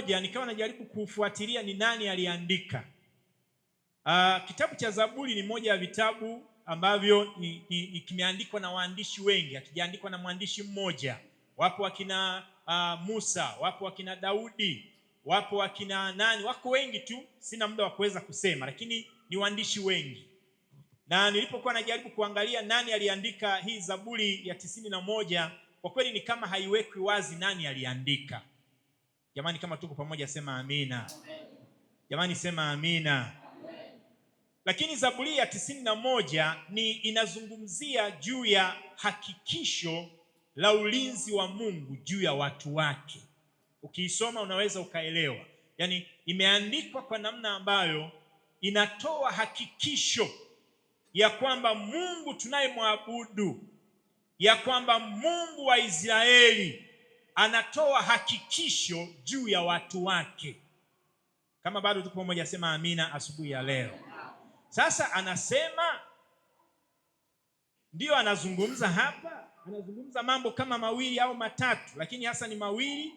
Nikawa najaribu kufuatilia ni nani aliandika. Kitabu cha Zaburi ni moja ya vitabu ambavyo kimeandikwa na waandishi wengi, hakijaandikwa na mwandishi mmoja. Wapo wakina Musa, wapo wakina Daudi, wapo wakina nani, wako wengi tu, sina muda wa kuweza kusema, lakini ni waandishi wengi. Na nilipokuwa najaribu kuangalia nani aliandika hii Zaburi ya 91, kwa kweli ni kama haiwekwi wazi nani aliandika. Jamani, kama tuko pamoja sema amina. Jamani sema amina. Lakini Zaburi ya 91 inazungumzia juu ya hakikisho la ulinzi wa Mungu juu ya watu wake. Ukiisoma unaweza ukaelewa. Yaani imeandikwa kwa namna ambayo inatoa hakikisho ya kwamba Mungu tunayemwabudu, ya kwamba Mungu wa Israeli anatoa hakikisho juu ya watu wake. Kama bado tuko pamoja sema amina asubuhi ya leo. Sasa anasema, ndio anazungumza hapa, anazungumza mambo kama mawili au matatu, lakini hasa ni mawili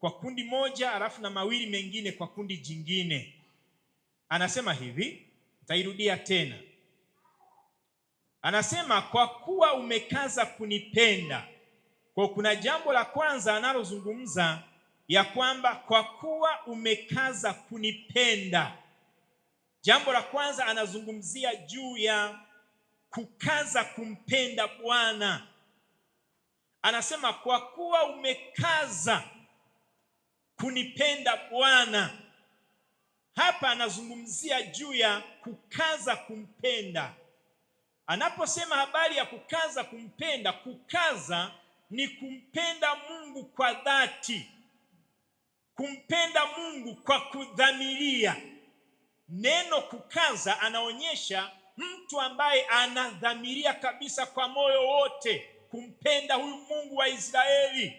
kwa kundi moja, alafu na mawili mengine kwa kundi jingine. Anasema hivi, nitairudia tena. Anasema kwa kuwa umekaza kunipenda. Kwa kuna jambo la kwanza analozungumza ya kwamba kwa kuwa umekaza kunipenda. Jambo la kwanza anazungumzia juu ya kukaza kumpenda Bwana. Anasema kwa kuwa umekaza kunipenda Bwana. Hapa anazungumzia juu ya kukaza kumpenda. Anaposema habari ya kukaza kumpenda, kukaza ni kumpenda Mungu kwa dhati, kumpenda Mungu kwa kudhamiria. Neno kukaza anaonyesha mtu ambaye anadhamiria kabisa kwa moyo wote kumpenda huyu Mungu wa Israeli.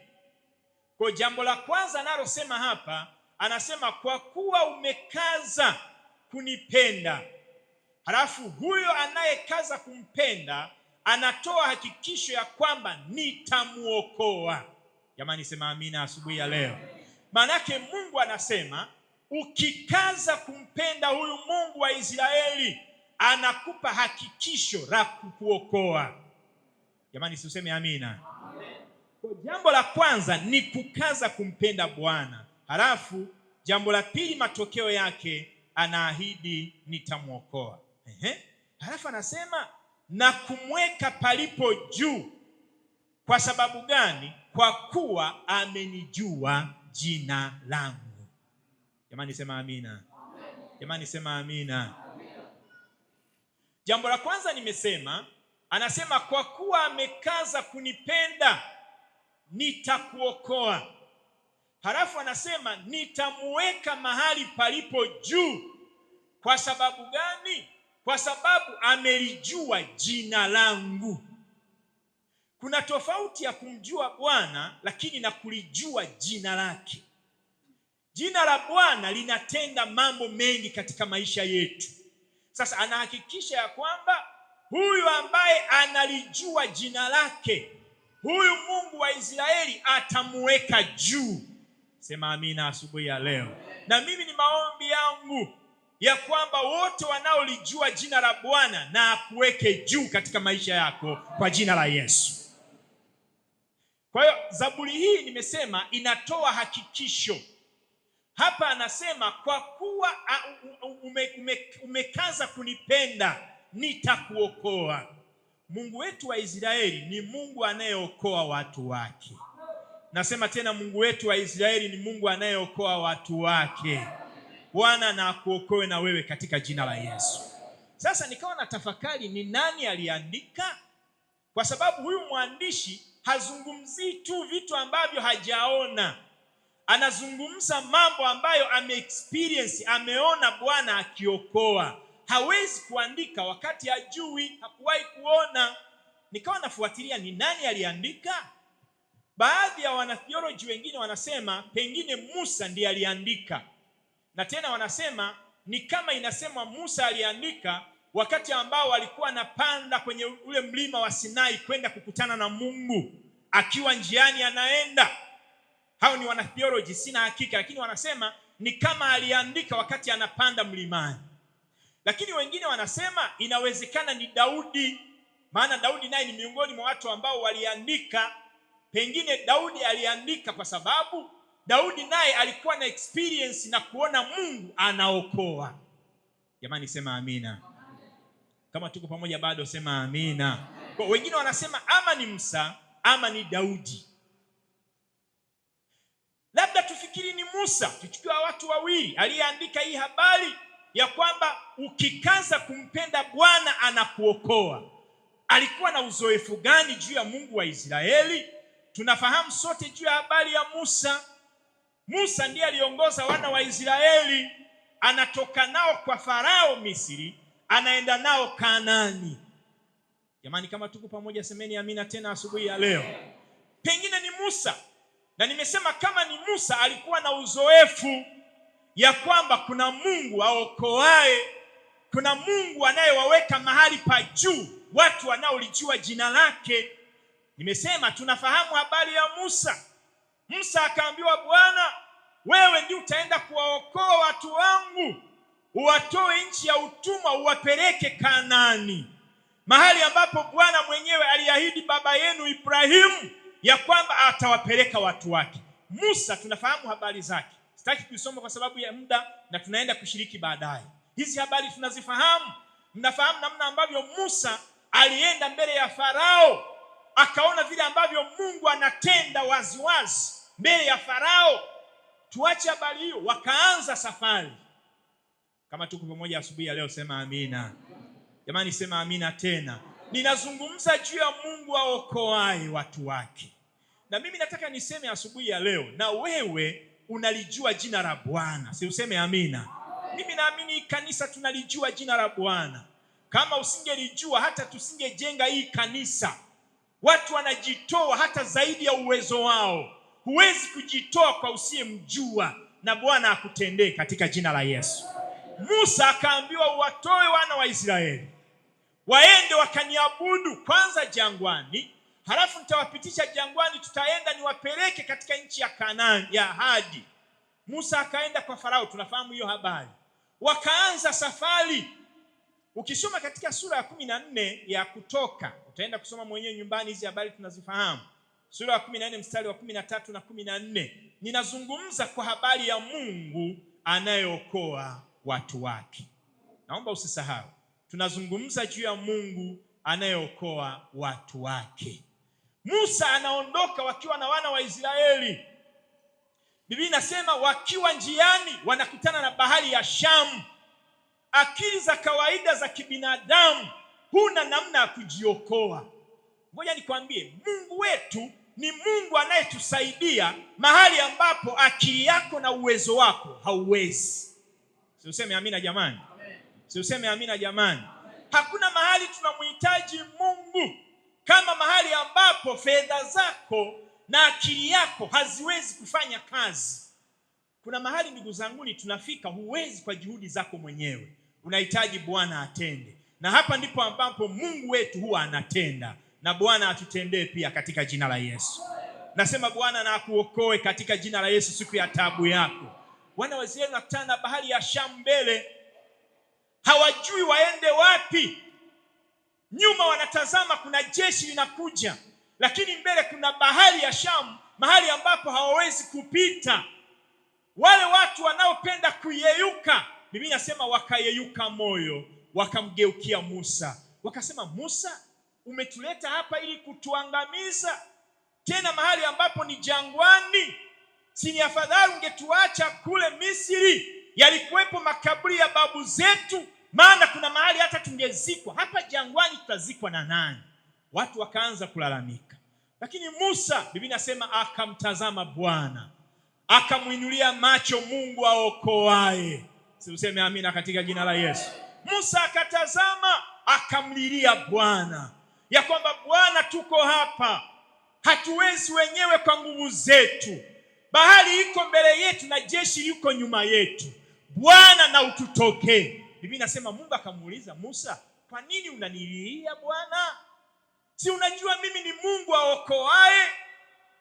Kwa jambo la kwanza analosema hapa, anasema kwa kuwa umekaza kunipenda. Halafu huyo anayekaza kumpenda anatoa hakikisho ya kwamba nitamuokoa. Jamani sema amina asubuhi ya leo. Maanake Mungu anasema ukikaza kumpenda huyu Mungu wa Israeli anakupa hakikisho la kukuokoa. Jamani useme amina. Kwa jambo la kwanza ni kukaza kumpenda Bwana. Halafu jambo la pili, matokeo yake anaahidi nitamuokoa. Halafu anasema na kumweka palipo juu. Kwa sababu gani? Kwa kuwa amenijua jina langu. Jamani sema amina. Jamani sema amina. Jambo la kwanza nimesema, anasema kwa kuwa amekaza kunipenda nitakuokoa. Halafu anasema nitamuweka mahali palipo juu. Kwa sababu gani? Kwa sababu amelijua jina langu. Kuna tofauti ya kumjua Bwana lakini na kulijua jina lake. Jina la Bwana linatenda mambo mengi katika maisha yetu. Sasa anahakikisha ya kwamba huyu ambaye analijua jina lake, huyu Mungu wa Israeli atamuweka juu. Sema amina asubuhi ya leo. Na mimi ni maombi yangu ya kwamba wote wanaolijua jina la Bwana na akuweke juu katika maisha yako kwa jina la Yesu. Kwa hiyo Zaburi hii nimesema inatoa hakikisho. Hapa anasema kwa kuwa umekaza kunipenda nitakuokoa. Mungu wetu wa Israeli ni Mungu anayeokoa watu wake. Nasema tena, Mungu wetu wa Israeli ni Mungu anayeokoa watu wake. Bwana na akuokoe na wewe katika jina la Yesu. Sasa nikawa na tafakari ni nani aliandika, kwa sababu huyu mwandishi hazungumzii tu vitu ambavyo hajaona. Anazungumza mambo ambayo ameexperience, ameona Bwana akiokoa. Hawezi kuandika wakati hajui, hakuwahi kuona. Nikawa nafuatilia ni nani aliandika. Baadhi ya wanatheology wengine wanasema pengine Musa ndiye aliandika. Na tena wanasema ni kama inasemwa Musa aliandika wakati ambao walikuwa anapanda kwenye ule mlima wa Sinai kwenda kukutana na Mungu, akiwa njiani anaenda. hao ni wana theology, sina hakika, lakini wanasema ni kama aliandika wakati anapanda mlimani. Lakini wengine wanasema inawezekana ni Daudi, maana Daudi naye ni miongoni mwa watu ambao waliandika. Pengine Daudi aliandika kwa sababu Daudi naye alikuwa na experience na kuona Mungu anaokoa. Jamani, sema amina. Kama tuko pamoja bado sema amina. Kwa wengine wanasema ama ni Musa ama ni Daudi. Labda tufikiri ni Musa. Tuchukua watu wawili aliyeandika hii habari ya kwamba ukikaza kumpenda Bwana anakuokoa. Alikuwa na uzoefu gani juu ya Mungu wa Israeli? Tunafahamu sote juu ya habari ya Musa. Musa ndiye aliongoza wana wa Israeli, anatoka nao kwa Farao Misri, anaenda nao Kanaani. Jamani, kama tuko pamoja semeni amina tena asubuhi ya leo. Pengine ni Musa. Na nimesema kama ni Musa, alikuwa na uzoefu ya kwamba kuna Mungu aokoaye, kuna Mungu anayewaweka mahali pa juu watu wanaolijua jina lake. Nimesema tunafahamu habari ya Musa. Musa akaambiwa, Bwana, wewe ndiye utaenda kuwaokoa watu wangu, uwatoe nchi ya utumwa, uwapeleke Kanaani, mahali ambapo Bwana mwenyewe aliahidi baba yenu Ibrahimu ya kwamba atawapeleka watu wake. Musa tunafahamu habari zake. Sitaki kusoma kwa sababu ya muda, na tunaenda kushiriki baadaye. Hizi habari tunazifahamu. Mnafahamu namna ambavyo Musa alienda mbele ya Farao, akaona vile ambavyo Mungu anatenda waziwazi mbele ya Farao. Tuache habari hiyo, wakaanza safari. Kama tuko pamoja asubuhi ya leo sema amina. Jamani, sema amina tena. Ninazungumza juu ya Mungu aokoaye watu wake. Na mimi nataka niseme asubuhi ya leo, na wewe unalijua jina la Bwana. Si useme amina. Mimi naamini kanisa tunalijua jina la Bwana. Kama usingelijua hata tusingejenga hii kanisa. Watu wanajitoa hata zaidi ya uwezo wao. Huwezi kujitoa kwa usiyemjua, na Bwana akutendee katika jina la Yesu. Musa akaambiwa uwatoe wana wa Israeli, waende wakaniabudu kwanza jangwani, halafu nitawapitisha jangwani, tutaenda niwapeleke katika nchi ya Kanaani ya ahadi. Musa akaenda kwa Farao, tunafahamu hiyo habari. Wakaanza safari. Ukisoma katika sura ya 14 ya Kutoka, utaenda kusoma mwenyewe nyumbani, hizi habari tunazifahamu. Sura ya 14 mstari wa 13 na 14. Ninazungumza kwa habari ya Mungu anayeokoa watu wake. Naomba usisahau. Tunazungumza juu ya Mungu anayeokoa watu wake. Musa anaondoka wakiwa na wana wa Israeli. Biblia inasema wakiwa njiani wanakutana na bahari ya Shamu. Akili za kawaida za kibinadamu, huna namna ya kujiokoa. Ngoja nikwambie, Mungu wetu ni Mungu anayetusaidia mahali ambapo akili yako na uwezo wako hauwezi. Si useme amina jamani. Si useme amina jamani. Hakuna mahali tunamhitaji Mungu kama mahali ambapo fedha zako na akili yako haziwezi kufanya kazi. Kuna mahali ndugu zangu ni tunafika, huwezi kwa juhudi zako mwenyewe. Unahitaji Bwana atende. Na hapa ndipo ambapo Mungu wetu huwa anatenda. Na Bwana atutendee pia katika jina la Yesu. Nasema Bwana na akuokoe katika jina la Yesu siku ya taabu yako. Wana wa Israeli wanakutana na bahari ya Shamu mbele. Hawajui waende wapi. Nyuma wanatazama kuna jeshi linakuja, lakini mbele kuna bahari ya Shamu, mahali ambapo hawawezi kupita. Wale watu wanaopenda kuyeyuka, Biblia inasema wakayeyuka moyo, wakamgeukia Musa. Wakasema, Musa, umetuleta hapa ili kutuangamiza, tena mahali ambapo ni jangwani? Si ni afadhali ungetuacha kule Misri, yalikuwepo makaburi ya babu zetu, maana kuna mahali hata tungezikwa. Hapa jangwani tutazikwa na nani? Watu wakaanza kulalamika. Lakini Musa, Biblia inasema akamtazama Bwana, akamuinulia macho Mungu aokoaye. Si useme amina katika jina la Yesu. Musa akatazama, akamlilia Bwana ya kwamba Bwana, tuko hapa, hatuwezi wenyewe kwa nguvu zetu. Bahari iko mbele yetu na jeshi liko nyuma yetu. Bwana, na ututokee. Biblia inasema Mungu akamuuliza Musa, kwa nini unanililia Bwana? Si unajua mimi ni Mungu aokoaye?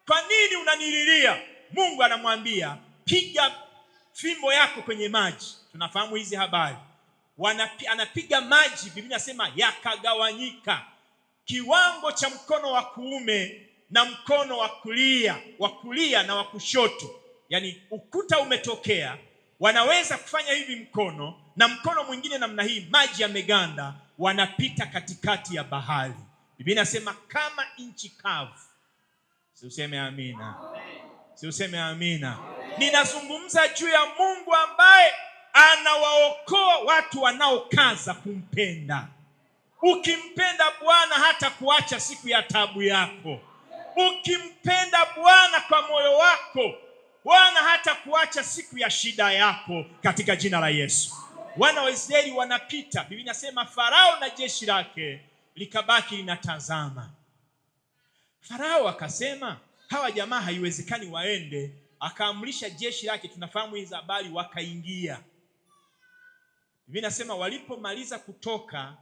Kwa nini unanililia? Mungu anamwambia piga fimbo yako kwenye maji. Tunafahamu hizi habari. Anapiga maji, Biblia inasema yakagawanyika. Kiwango cha mkono wa kuume na mkono wa kulia na wa kushoto. Yaani ukuta umetokea, wanaweza kufanya hivi mkono na mkono mwingine namna hii, maji yameganda, wanapita katikati ya bahari. Biblia inasema kama nchi kavu. Si useme amina. Si useme amina. Ninazungumza juu ya Mungu ambaye anawaokoa watu wanaokaza kumpenda. Ukimpenda Bwana hata kuacha siku ya taabu yako. Ukimpenda Bwana kwa moyo wako, Bwana hata kuacha siku ya shida yako katika jina la Yesu. Wana wa Israeli wanapita. Biblia inasema Farao na jeshi lake likabaki linatazama. Farao akasema hawa jamaa haiwezekani waende, akaamrisha jeshi lake, tunafahamu hizo habari, wakaingia. Biblia inasema walipomaliza kutoka,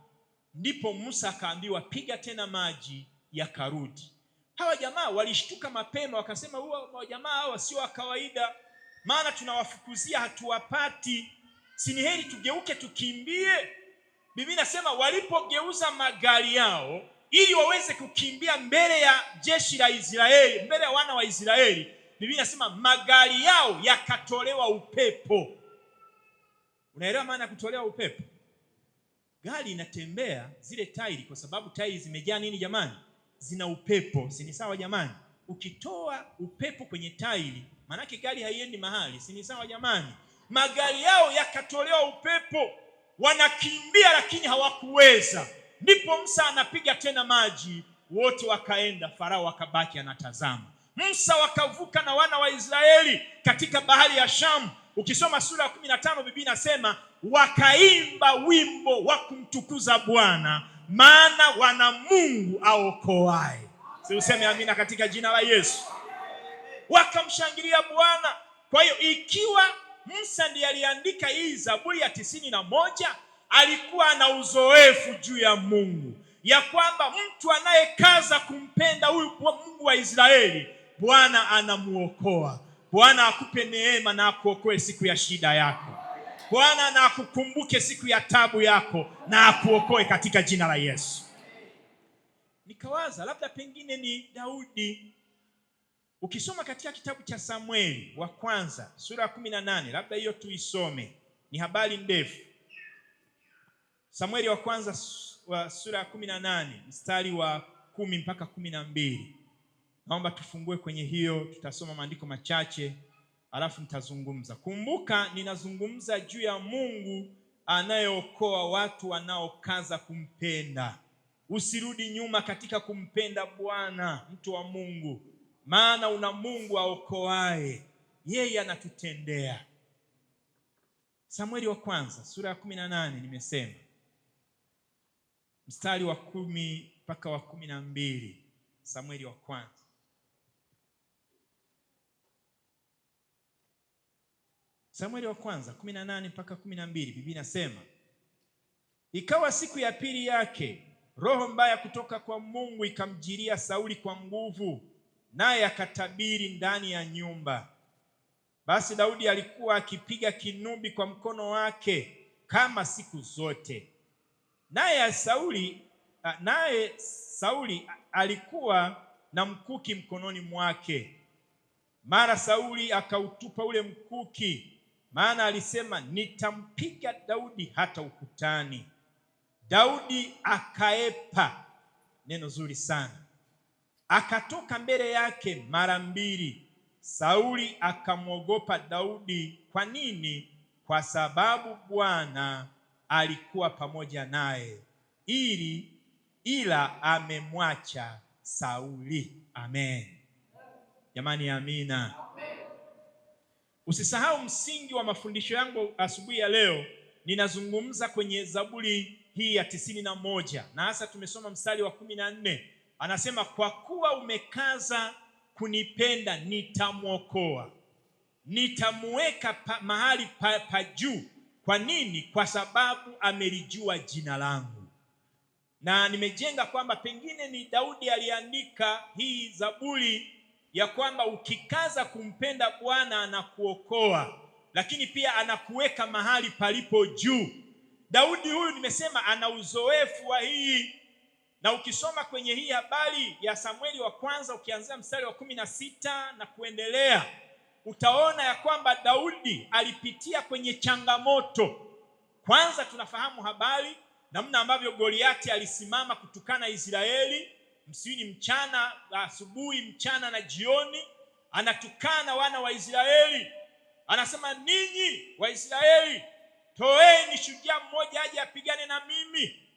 ndipo Musa akaambiwa piga tena maji, yakarudi. Hawa jamaa walishtuka mapema, wakasema hawa jamaa hawa sio wa kawaida, maana tunawafukuzia hatuwapati, si ni heri tugeuke tukimbie? Biblia inasema walipogeuza magari yao ili waweze kukimbia mbele ya jeshi la Israeli, mbele ya wana wa Israeli, Biblia inasema magari yao yakatolewa upepo. Unaelewa maana ya kutolewa upepo? Gari inatembea, zile tairi, kwa sababu tairi zimejaa nini jamani? Zina upepo. Si ni sawa jamani? Ukitoa upepo kwenye tairi, manake gari haiendi mahali. Si ni sawa jamani? Magari yao yakatolewa upepo, wanakimbia lakini hawakuweza. Ndipo Musa anapiga tena maji, wote wakaenda, Farao akabaki anatazama. Musa wakavuka na wana wa Israeli katika bahari ya Shamu. Ukisoma sura ya 15 Biblia inasema wakaimba wimbo wa kumtukuza Bwana, maana wana Mungu aokoaye. Si useme amina katika jina la Yesu. Wakamshangilia Bwana. Kwa hiyo ikiwa Musa ndiye aliandika hii Zaburi ya 91, alikuwa na uzoefu juu ya Mungu, ya kwamba mtu anayekaza kumpenda huyu Mungu wa Israeli, Bwana anamuokoa. Bwana akupe neema na akuokoe siku ya shida yako. Bwana na akukumbuke siku ya tabu yako na akuokoe katika jina la Yesu. Nikawaza labda pengine ni Daudi. Ukisoma katika kitabu cha Samueli wa kwanza sura ya 18, labda hiyo tuisome, ni habari ndefu. Samueli wa kwanza wa sura ya 18 mstari wa 10 mpaka 12. Naomba tufungue kwenye hiyo, tutasoma maandiko machache alafu nitazungumza. Kumbuka ninazungumza juu ya Mungu anayeokoa watu wanaokaza kumpenda. Usirudi nyuma katika kumpenda Bwana, mtu wa Mungu, maana una Mungu aokoaye. Yeye anatutendea. Samueli wa kwanza sura ya 18 nimesema mstari wa 10 mpaka wa 12. Samueli wa kwanza. Samueli wa kwanza 18 mpaka 12. Biblia inasema ikawa siku ya pili yake, roho mbaya kutoka kwa Mungu ikamjiria Sauli kwa nguvu, naye akatabiri ndani ya nyumba. Basi Daudi alikuwa akipiga kinubi kwa mkono wake kama siku zote. Naye Sauli alikuwa na mkuki mkononi mwake. Mara Sauli akautupa ule mkuki, maana alisema nitampiga Daudi hata ukutani. Daudi akaepa, neno zuri sana, akatoka mbele yake mara mbili. Sauli akamwogopa Daudi. Kwa nini? Kwa sababu Bwana alikuwa pamoja naye, ila amemwacha Sauli. Amen. Jamani, amina. Usisahau msingi wa mafundisho yangu asubuhi ya leo. Ninazungumza kwenye Zaburi hii ya 91, na hasa tumesoma mstari wa 14. Anasema kwa kuwa umekaza kunipenda nitamwokoa, nitamuweka mahali pa juu. Kwa nini? Kwa sababu amelijua jina langu. Na nimejenga kwamba pengine ni Daudi aliandika hii Zaburi ya kwamba ukikaza kumpenda Bwana anakuokoa, lakini pia anakuweka mahali palipo juu. Daudi huyu nimesema ana uzoefu wa hii, na ukisoma kwenye hii habari ya Samueli wa kwanza ukianzia mstari wa 16 na kuendelea, utaona ya kwamba Daudi alipitia kwenye changamoto. Kwanza tunafahamu habari namna ambavyo Goliati alisimama kutukana Israeli, msini mchana, asubuhi, mchana na jioni, anatukana wana wa Israeli. Anasema, ninyi wa Israeli, toeni shujaa mmoja aje apigane na mimi,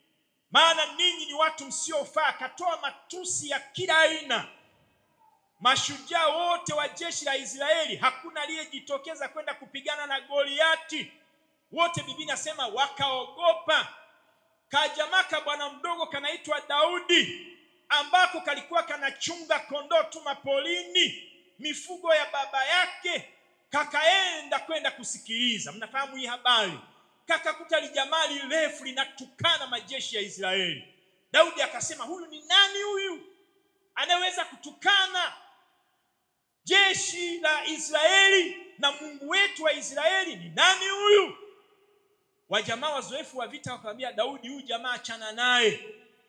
maana ninyi ni watu msiofaa. Akatoa matusi ya kila aina. Mashujaa wote wa jeshi la Israeli hakuna aliyejitokeza kwenda kupigana na Goliati. Wote Biblia inasema wakaogopa. Kajamaka bwana mdogo kanaitwa Daudi, ambako kalikuwa kanachunga kondoo tu mapolini, mifugo ya baba yake, kakaenda kwenda kusikiliza. Mnafahamu hii habari? Kakakuta lijamaa refu linatukana majeshi ya Israeli. Daudi akasema, huyu ni nani huyu anaweza kutukana jeshi la Israeli na Mungu wetu wa Israeli? Ni nani huyu? Wajamaa wazoefu wa vita wakamwambia Daudi, huyu jamaa achana naye,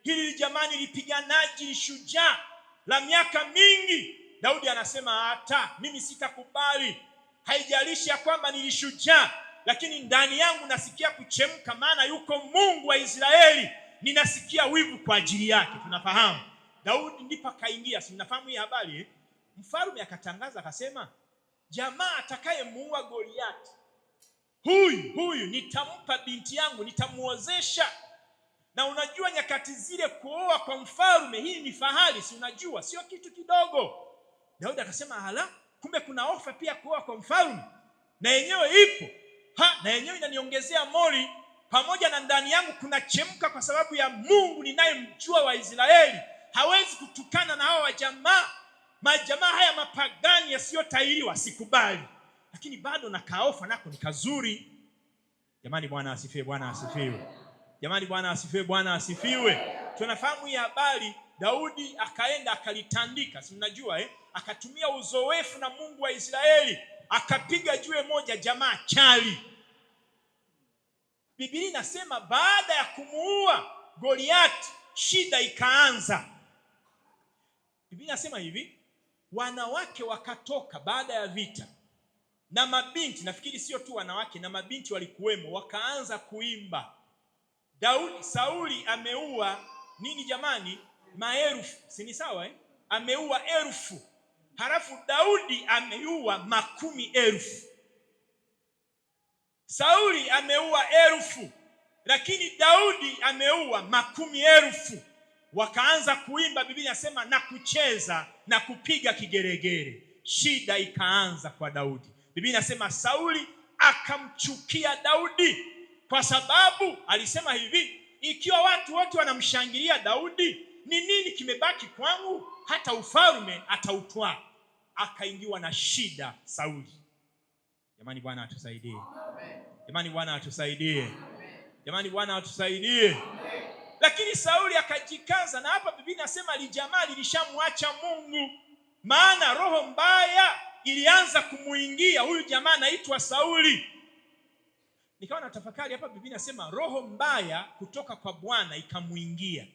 hili jamaa ni lipiganaji, ni shujaa la miaka mingi. Daudi anasema, hata mimi sitakubali. Haijalishi ya kwamba nilishujaa, lakini ndani yangu nasikia kuchemka, maana yuko Mungu wa Israeli, ninasikia wivu kwa ajili yake. Tunafahamu Daudi ndipo kaingia. Si mnafahamu hii habari? Mfalme akatangaza akasema, jamaa atakayemuua Goliati, huyu nitampa binti yangu, nitamuozesha. Na unajua nyakati zile kuoa kwa mfalme, hii ni fahari, si unajua, sio kitu kidogo. Daudi akasema, hala, kumbe kuna ofa pia kuoa kwa mfalme, na yenyewe ipo. Na yenyewe inaniongezea mori, pamoja na ndani yangu kuna chemka kwa sababu ya Mungu ninayemjua wa Israeli. Hawezi kutukana na hao wajamaa, majamaa haya mapagani yasiyotahiriwa, sikubali. Lakini bado na kaofa nako ni kazuri. Jamani, Bwana asifiwe, Bwana asifiwe. Jamani, Bwana asifiwe, Bwana asifiwe. Tunafahamu hii habari. Daudi akaenda akalitandika, si mnajua akatumia uzoefu na Mungu wa Israeli, akapiga jiwe moja, jamaa chali. Biblia inasema baada ya kumuua Goliati, shida ikaanza. Biblia inasema hivi, wanawake wakatoka baada ya vita, na mabinti, nafikiri sio tu wanawake, na mabinti walikuwemo, wakaanza kuimba. Sauli ameua nini jamani? Maelfu, si ni sawa Ameua elfu. Halafu Daudi ameua makumi elfu. Sauli ameua elfu, lakini Daudi ameua makumi elfu. Wakaanza kuimba, Biblia inasema, na kucheza na kupiga kigeregere. Shida ikaanza kwa Daudi. Biblia inasema Sauli akamchukia Daudi, kwa sababu alisema hivi, ikiwa watu wote wanamshangilia Daudi, ni nini kimebaki kwangu? Hata ufalme atautwaa. Akaingiwa na shida Sauli. Jamani, Bwana atusaidie. Jamani, Bwana atusaidie. Jamani, Bwana atusaidie. Lakini Sauli akajikaza, na hapa Biblia inasema lijamaa lilishamwacha Mungu, maana roho mbaya ilianza kumuingia huyu jamaa anaitwa Sauli. Nikawa na tafakari hapa, Biblia inasema roho mbaya kutoka kwa Bwana ikamuingia.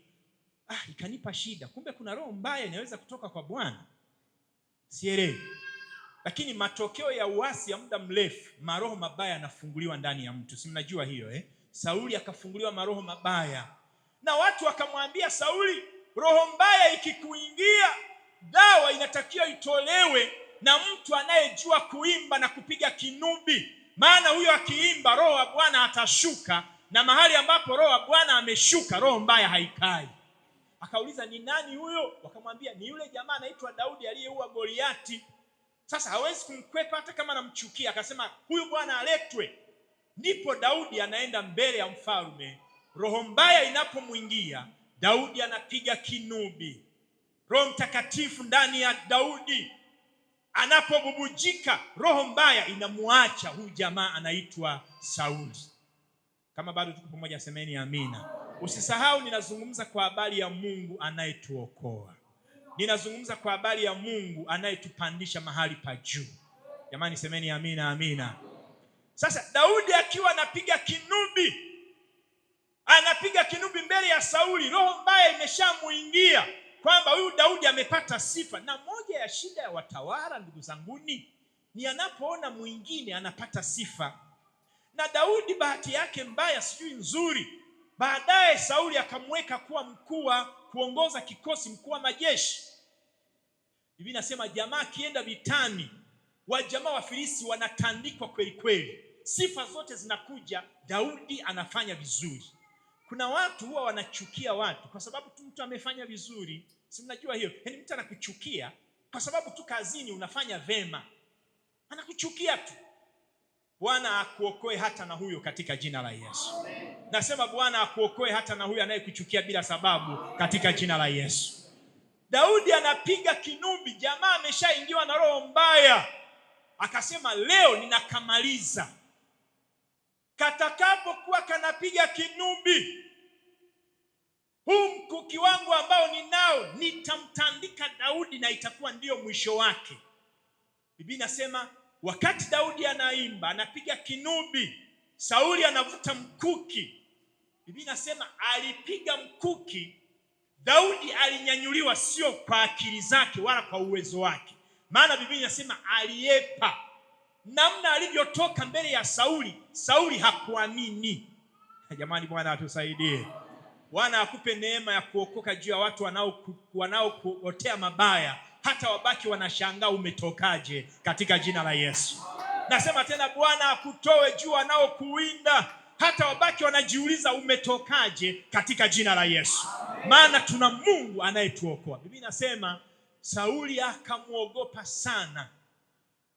Ikanipa shida. Kumbe kuna roho mbaya inaweza kutoka kwa Bwana? Sielewi. Lakini matokeo ya uasi ya muda mrefu, maroho mabaya yanafunguliwa ndani ya mtu. Si mnajua hiyo Sauli akafunguliwa maroho mabaya, na watu wakamwambia Sauli, roho mbaya ikikuingia, dawa inatakiwa itolewe na mtu anayejua kuimba na kupiga kinubi, maana huyo akiimba roho wa Bwana atashuka, na mahali ambapo roho wa Bwana ameshuka, roho mbaya haikai. Akauliza, ni nani huyo? Wakamwambia, ni yule jamaa anaitwa Daudi aliyeua Goliati. Sasa hawezi kumkwepa hata kama anamchukia. Akasema, huyu bwana aletwe. Ndipo Daudi anaenda mbele ya mfalme. Roho mbaya inapomwingia, Daudi anapiga kinubi. Roho Mtakatifu ndani ya Daudi anapobubujika, roho mbaya inamuacha huyu jamaa anaitwa Sauli. Kama bado tuko pamoja, semeni amina. Usisahau ninazungumza kwa habari ya Mungu anayetuokoa. ninazungumza kwa habari ya Mungu anayetupandisha mahali pa juu. Jamani semeni amina, amina. Sasa Daudi akiwa anapiga kinubi mbele ya Sauli, roho mbaya imeshamuingia kwamba huyu Daudi amepata sifa. Na moja ya shida ya watawala, ndugu zanguni, ni anapoona mwingine anapata sifa. Na Daudi bahati yake mbaya, sijui nzuri, baadaye Sauli akamweka kuwa mkuu wa kuongoza kikosi, mkuu wa majeshi. Biblia inasema jamaa akienda vitani, wajamaa wa Filisti wanatandikwa kweli kweli, sifa zote zinakuja, Daudi anafanya vizuri. Kuna watu huwa wanachukia watu kwa sababu tu mtu amefanya vizuri. Si mnajua hiyo? Yaani mtu anakuchukia kwa sababu tu kazini unafanya vema, anakuchukia tu. Bwana akuokoe hata na huyo katika jina la Yesu. Nasema Bwana akuokoe hata na huyo anayekuchukia bila sababu katika jina la Yesu. Daudi anapiga kinubi, jamaa ameshaingiwa na roho mbaya. Akasema leo ninakamaliza. Katakapokuwa kanapiga kinubi, huu mkuki wangu ambao ninao nitamtandika Daudi na itakuwa ndiyo mwisho wake. Biblia inasema wakati Daudi anaimba, anapiga kinubi, Sauli anavuta mkuki. Biblia inasema alipiga mkuki, Daudi alinyanyuliwa sio kwa akili zake wala kwa uwezo wake. Maana Biblia inasema aliepa. Namna alivyotoka mbele ya Sauli, Sauli hakuamini. Jamani Bwana atusaidie. Bwana akupe neema ya kuokoka juu ya watu wanaokuotea mabaya, hata wabaki wanashangaa umetokaje katika jina la Yesu. Nasema tena Bwana akutoe juu wanaokuwinda, hata wabaki wanajiuliza umetokaje katika jina la Yesu. Maana tuna Mungu anayetuokoa. Biblia inasema Sauli akamuogopa sana.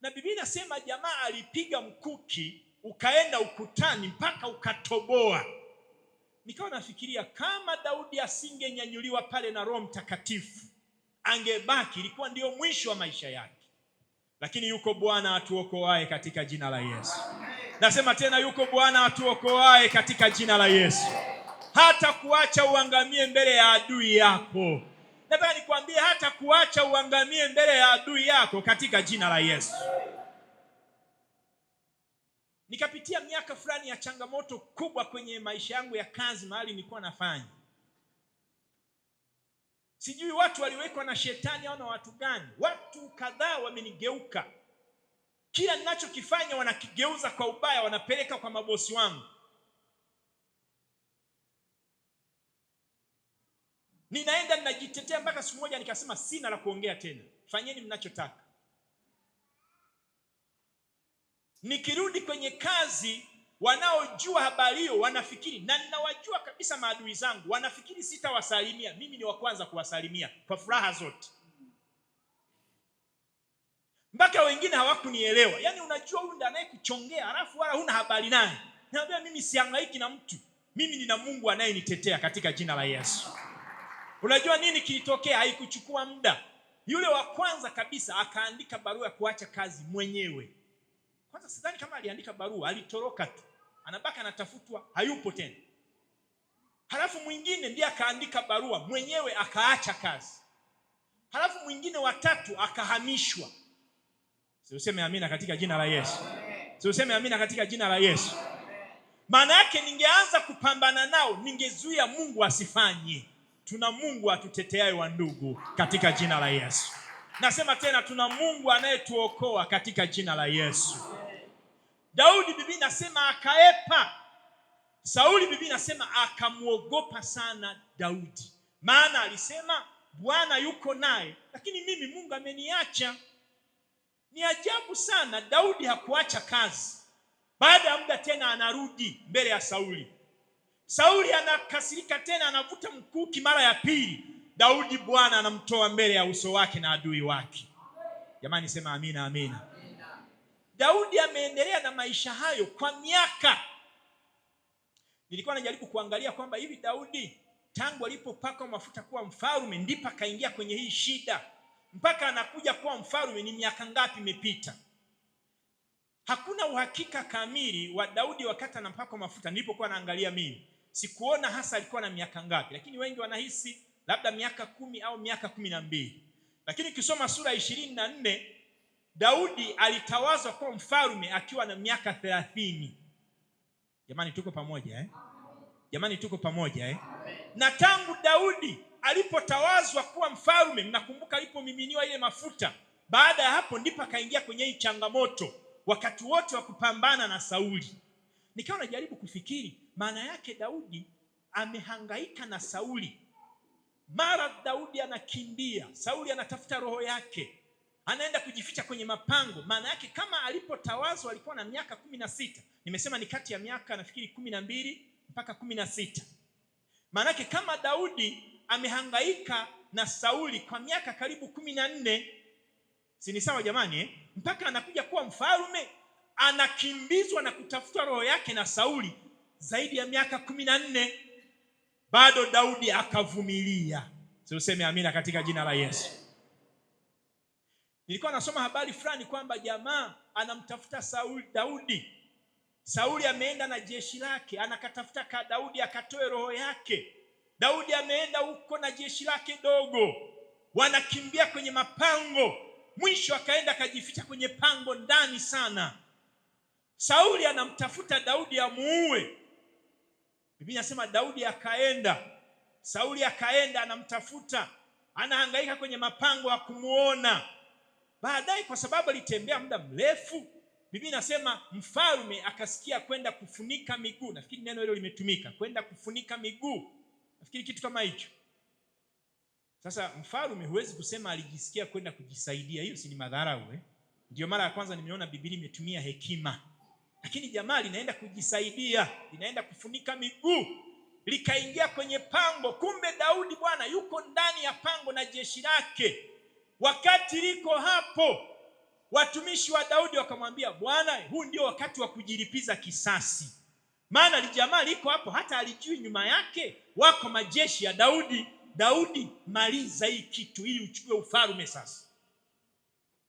Na Biblia inasema jamaa alipiga mkuki ukaenda ukutani mpaka ukatoboa. Nikawa nafikiria kama Daudi asingenyanyuliwa pale na Roho Mtakatifu, angebaki, ilikuwa ndio mwisho wa maisha yake. Lakini yuko Bwana atuokoaye katika jina la Yesu. Nasema tena yuko Bwana atuokoaye katika jina la Yesu. Hata kuacha uangamie mbele ya adui yako. Nataka nikwambie hata kuacha uangamie mbele ya adui yako katika jina la Yesu. Nikapitia miaka fulani ya changamoto kubwa kwenye maisha yangu ya kazi mahali nilikuwa nafanya. Sijui watu waliwekwa na shetani au na watu gani. Watu kadhaa wamenigeuka. Kila ninachokifanya wanakigeuza kwa ubaya, wanapeleka kwa mabosi wangu. Ninaenda ninajitetea mpaka siku moja nikasema sina la kuongea tena. Fanyeni mnachotaka. Nikirudi kwenye kazi, wanaojua habari hiyo wanafikiri, na ninawajua kabisa maadui zangu, wanafikiri sitawasalimia. Mimi ni wa kwanza kuwasalimia kwa furaha zote. Mpaka wengine hawakunielewa. Yaani unajua huyu ndiye anayekuchongea alafu wala huna habari naye. Naambia mimi sihangaiki na mtu. Mimi nina Mungu anayenitetea katika jina la Yesu. Unajua nini kilitokea? Haikuchukua muda. Yule wa kwanza kabisa akaandika barua ya kuacha kazi mwenyewe. Kwanza sidhani kama aliandika barua, alitoroka tu. Anabaka anatafutwa, hayupo tena. Halafu mwingine ndiye akaandika barua mwenyewe akaacha kazi. Halafu mwingine watatu akahamishwa. Useme amina katika jina la Yesu. Useme amina katika jina la Yesu. Maana yake ningeanza kupambana nao, ningezuia Mungu asifanye. Tuna Mungu atuteteaye wa ndugu katika jina la Yesu. Nasema tena tuna Mungu anayetuokoa katika jina la Yesu. Daudi Biblia inasema akaepa. Sauli Biblia inasema akamuogopa sana Daudi. Maana alisema Bwana yuko naye, lakini mimi Mungu ameniacha. Ni ajabu sana, Daudi hakuacha kazi. Baada ya muda tena anarudi mbele ya Sauli. Sauli anakasirika tena, anavuta mkuki mara ya pili. Daudi Bwana anamtoa mbele ya uso wake na adui wake. Jamani sema amina, amina. Daudi ameendelea na maisha hayo kwa miaka. Nilikuwa najaribu kuangalia kwamba hivi Daudi tangu alipopaka mafuta kuwa mfalme ndipo akaingia kwenye hii shida, mpaka anakuja kuwa mfalme ni miaka ngapi imepita? Hakuna uhakika kamili wa Daudi wakati anapaka mafuta. Nilipokuwa naangalia mimi, sikuona hasa alikuwa na miaka ngapi, lakini wengi wanahisi labda miaka 10 au miaka 12. Lakini ukisoma sura 24, Daudi alitawazwa kuwa mfalme akiwa na miaka 30. Jamani tuko pamoja eh? Jamani tuko pamoja eh? Na tangu Daudi alipotawazwa kuwa mfalme, mnakumbuka alipomiminiwa ile mafuta, baada ya hapo ndipo akaingia kwenye hii changamoto wakati wote wa kupambana na Sauli. Nikawa najaribu kufikiri maana yake Daudi amehangaika na Sauli. Mara Daudi anakimbia, Sauli anatafuta roho yake, anaenda kujificha kwenye mapango. Maana yake kama alipotawazwa alikuwa na miaka 16. Nimesema ni kati ya miaka nafikiri 12 mpaka 16. Maana yake kama Daudi amehangaika na Sauli kwa miaka karibu 14, si ni sawa jamani eh? Mpaka anakuja kuwa mfalme, anakimbizwa na kutafuta roho yake na Sauli zaidi ya miaka 14. Bado Daudi akavumilia. Useme amina katika jina la Yesu. Nilikuwa nasoma habari fulani kwamba jamaa anamtafuta Daudi. Sauli ameenda na jeshi lake, anakatafuta ka Daudi akatoe roho yake. Daudi ameenda huko na jeshi lake dogo, wanakimbia kwenye mapango. Mwisho akaenda akajificha kwenye pango ndani sana. Sauli anamtafuta Daudi amuue. Biblia inasema Daudi akaenda, Sauli akaenda anamtafuta, anahangaika kwenye mapango ya kumuona. Baadaye kwa sababu alitembea muda mrefu, Biblia inasema mfalme akasikia kwenda kufunika miguu. Nafikiri neno hilo limetumika, kwenda kufunika miguu. Nafikiri kitu kama hicho. Sasa mfalme huwezi kusema alijisikia kwenda kujisaidia, hiyo si ni madharau eh? Ndio mara ya kwanza nimeona Biblia imetumia hekima. Lakini jamaa linaenda kujisaidia, linaenda kufunika miguu, likaingia kwenye pango. Kumbe Daudi bwana yuko ndani ya pango na jeshi lake. Wakati liko hapo, watumishi wa Daudi wakamwambia, bwana, huu ndio wakati wa kujilipiza kisasi. Maana jamaa liko hapo, hata alijui nyuma yake wako majeshi ya Daudi. Daudi, maliza hii kitu ili uchukue ufalme sasa.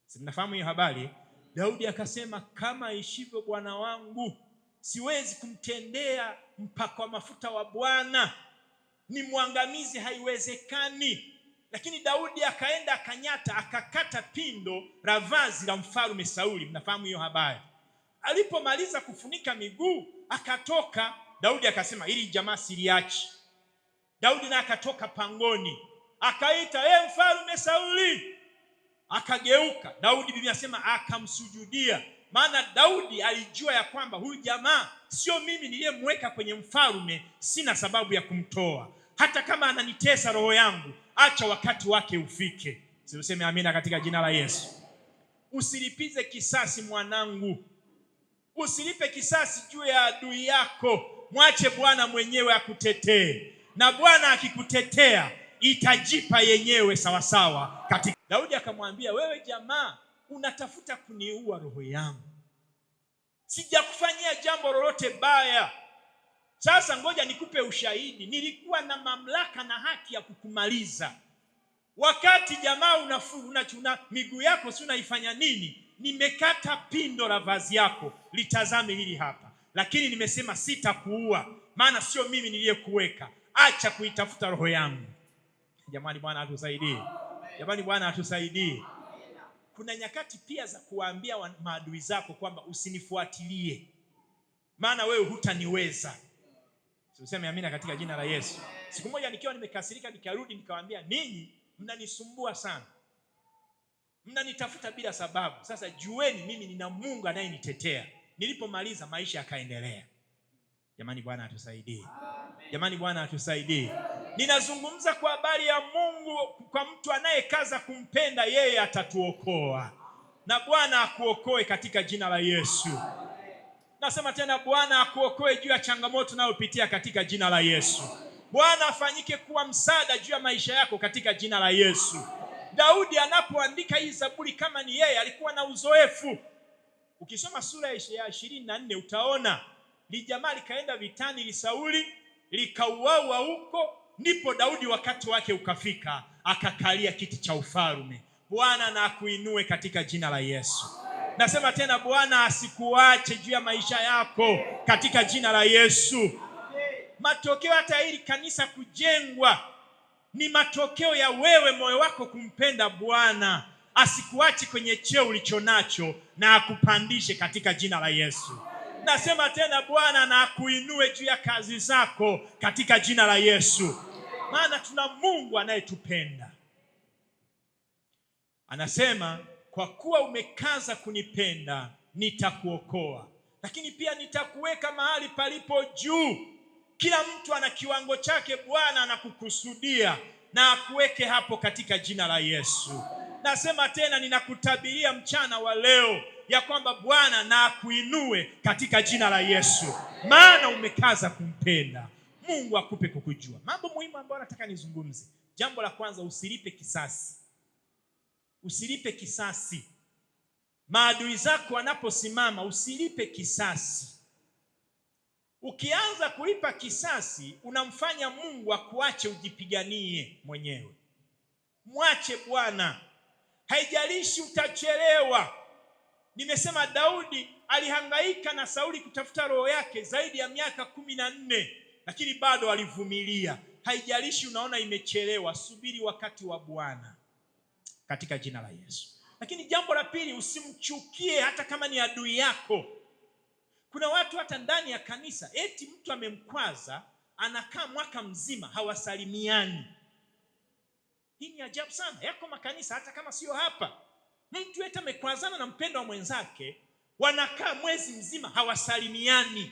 Si mnafahamu hiyo habari? Daudi akasema, kama ishivyo Bwana wangu, siwezi kumtendea mpako wa mafuta wa Bwana, ni mwangamizi, haiwezekani. Lakini Daudi akaenda akanyata, akakata pindo la vazi la mfalme Sauli. Mnafahamu hiyo habari? Alipomaliza kufunika miguu akatoka. Daudi akasema, ili jamaa siliachi. Daudi na akatoka pangoni, akaita, mfalme Sauli. Akageuka. Daudi, Biblia inasema akamsujudia. Maana Daudi alijua ya kwamba huyu jamaa sio mimi niliyemweka kwenye mfalme, sina sababu ya kumtoa. Hata kama ananitesa roho yangu, acha wakati wake ufike. Useme amina katika jina la Yesu. Usilipize kisasi mwanangu. Usilipe kisasi juu ya adui yako. Mwache Bwana mwenyewe akutetee. Na Bwana akikutetea itajipa yenyewe sawasawa katika. Daudi akamwambia, wewe jamaa unatafuta kuniua roho yangu. Sijakufanyia jambo lolote baya. Sasa ngoja nikupe ushahidi. Nilikuwa na mamlaka na haki ya kukumaliza. Wakati jamaa unachuna miguu yako, si unaifanya nini? Nimekata pindo la vazi yako, litazame hili hapa. Lakini nimesema sitakuua, maana sio mimi niliyekuweka. Acha kuitafuta roho yangu. Jamani Bwana atusaidie. Jamani Bwana atusaidie. Kuna nyakati pia za kuwaambia maadui zako kwamba usinifuatilie, maana wewe hutaniweza. Useme amina katika jina la Yesu. Siku moja nikiwa nimekasirika, nikarudi nikawaambia, ninyi mnanisumbua sana, mnanitafuta bila sababu. Sasa jueni mimi nina Mungu anayenitetea. Nilipomaliza maisha yakaendelea. Jamani Bwana atusaidie. Jamani Bwana atusaidie. Ninazungumza kwa habari ya Mungu. Kwa mtu anayekaza kumpenda yeye atatuokoa. Na Bwana akuokoe katika jina la Yesu. Nasema tena, Bwana akuokoe juu ya changamoto unayopitia katika jina la Yesu. Bwana afanyike kuwa msaada juu ya maisha yako katika jina la Yesu. Daudi anapoandika hii Zaburi, kama ni yeye, alikuwa na uzoefu. Ukisoma sura ya 24 utaona jamaa likaenda vitani, li Sauli likauawa huko. Ndipo Daudi wakati wake ukafika, akakalia kiti cha ufalme. Bwana na akuinue katika jina la Yesu. Nasema tena, Bwana asikuache juu ya maisha yako katika jina la Yesu. Matokeo hata hili kanisa kujengwa, ni matokeo ya wewe moyo wako kumpenda Bwana. Asikuache kwenye cheo ulichonacho na akupandishe katika jina la Yesu. Nasema tena, Bwana na akuinue juu ya kazi zako katika jina la Yesu. Maana tuna Mungu anayetupenda. Anasema, kwa kuwa umekaza kunipenda nitakuokoa, lakini pia nitakuweka mahali palipo juu. Kila mtu ana kiwango chake. Bwana anakukusudia na akuweke hapo katika jina la Yesu. Nasema tena, ninakutabiria mchana wa leo ya kwamba Bwana na akuinue katika jina la Yesu, maana umekaza kumpenda. Mungu akupe kukujua. Mambo muhimu ambayo nataka nizungumze. Jambo la kwanza, usilipe kisasi. Usilipe kisasi. Maadui zako wanaposimama, usilipe kisasi. Ukianza kulipa kisasi, unamfanya Mungu akuache ujipiganie mwenyewe. Mwache Bwana. Haijalishi utachelewa. Nimesema Daudi alihangaika na Sauli kutafuta roho yake zaidi ya miaka 14, lakini bado alivumilia. Haijalishi unaona imechelewa, subiri wakati wa Bwana katika jina la Yesu. Lakini jambo la pili, usimchukie hata kama ni adui yako. Kuna watu hata ndani ya kanisa, eti mtu amemkwaza, anakaa mwaka mzima hawasalimiani. Hii ni ajabu sana. Yako makanisa hata kama sio hapa, mtu eti amekwazana na mpendwa wa mwenzake, wanakaa mwezi mzima hawasalimiani.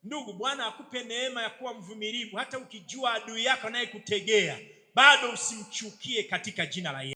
Ndugu, Bwana akupe neema ya kuwa mvumilivu. Hata ukijua adui yako naye kutegea, bado usimchukie katika jina la Yesu.